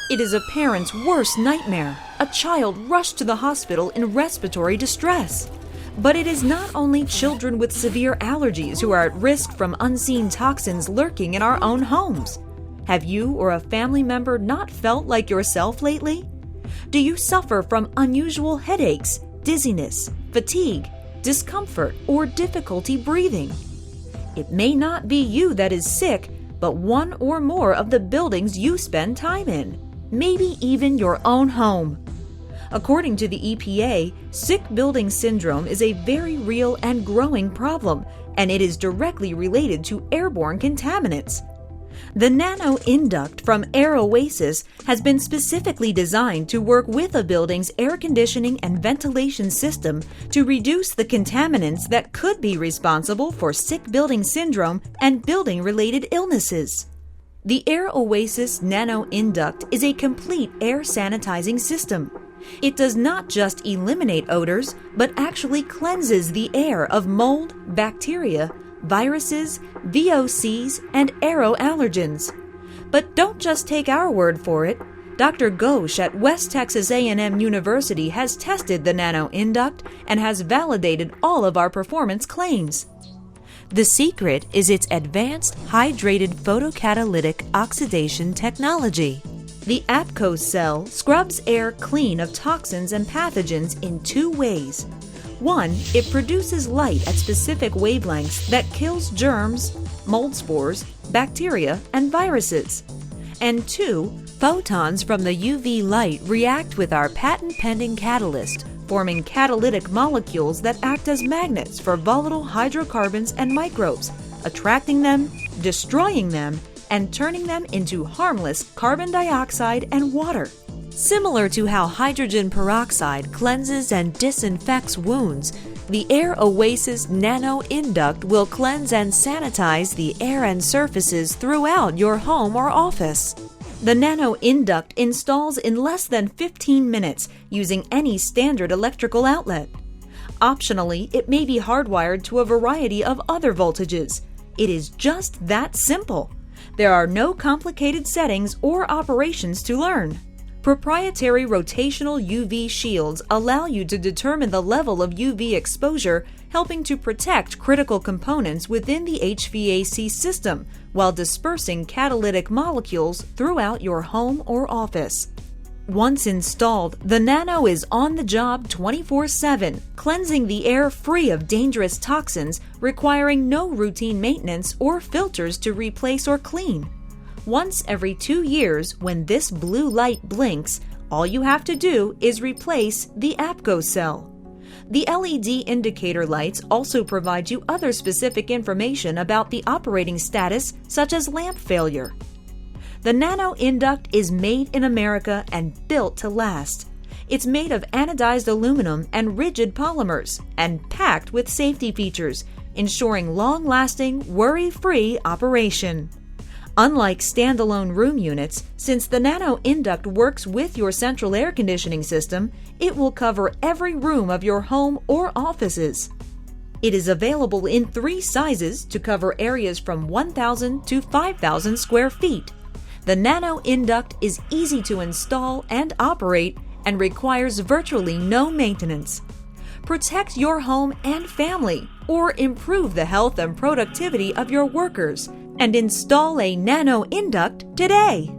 It is a parent's worst nightmare. A child rushed to the hospital in respiratory distress. But it is not only children with severe allergies who are at risk from unseen toxins lurking in our own homes. Have you or a family member not felt like yourself lately? Do you suffer from unusual headaches, dizziness, fatigue, discomfort, or difficulty breathing? It may not be you that is sick, but one or more of the buildings you spend time in. Maybe even your own home. According to the EPA, sick building syndrome is a very real and growing problem, and it is directly related to airborne contaminants. The Nano Induct from Air Oasis has been specifically designed to work with a building's air conditioning and ventilation system to reduce the contaminants that could be responsible for sick building syndrome and building-related illnesses. The Air Oasis Nano Induct is a complete air sanitizing system. It does not just eliminate odors, but actually cleanses the air of mold, bacteria, viruses, VOCs, and aeroallergens. But don't just take our word for it. Dr. Ghosh at West Texas A&M University has tested the Nano Induct and has validated all of our performance claims. The secret is its advanced hydrated photocatalytic oxidation technology. The APCO cell scrubs air clean of toxins and pathogens in two ways. One, it produces light at specific wavelengths that kills germs, mold spores, bacteria, and viruses. And two, photons from the UV light react with our patent-pending catalyst, forming catalytic molecules that act as magnets for volatile hydrocarbons and microbes, attracting them, destroying them, and turning them into harmless carbon dioxide and water. Similar to how hydrogen peroxide cleanses and disinfects wounds, the Air Oasis Nano Induct will cleanse and sanitize the air and surfaces throughout your home or office. The Nano Induct installs in less than 15 minutes using any standard electrical outlet. Optionally, it may be hardwired to a variety of other voltages. It is just that simple. There are no complicated settings or operations to learn. Proprietary rotational UV shields allow you to determine the level of UV exposure, helping to protect critical components within the HVAC system while dispersing catalytic molecules throughout your home or office. Once installed, the Nano is on the job 24/7, cleansing the air free of dangerous toxins, requiring no routine maintenance or filters to replace or clean. Once every 2 years, when this blue light blinks, all you have to do is replace the APCO cell. The LED indicator lights also provide you other specific information about the operating status, such as lamp failure. The Nano Induct is made in America and built to last. It's made of anodized aluminum and rigid polymers and packed with safety features, ensuring long-lasting, worry-free operation. Unlike standalone room units, since the Nano Induct works with your central air conditioning system, it will cover every room of your home or offices. It is available in 3 sizes to cover areas from 1,000 to 5,000 square feet. The Nano Induct is easy to install and operate and requires virtually no maintenance. Protect your home and family, or improve the health and productivity of your workers, and install a Nano Induct today.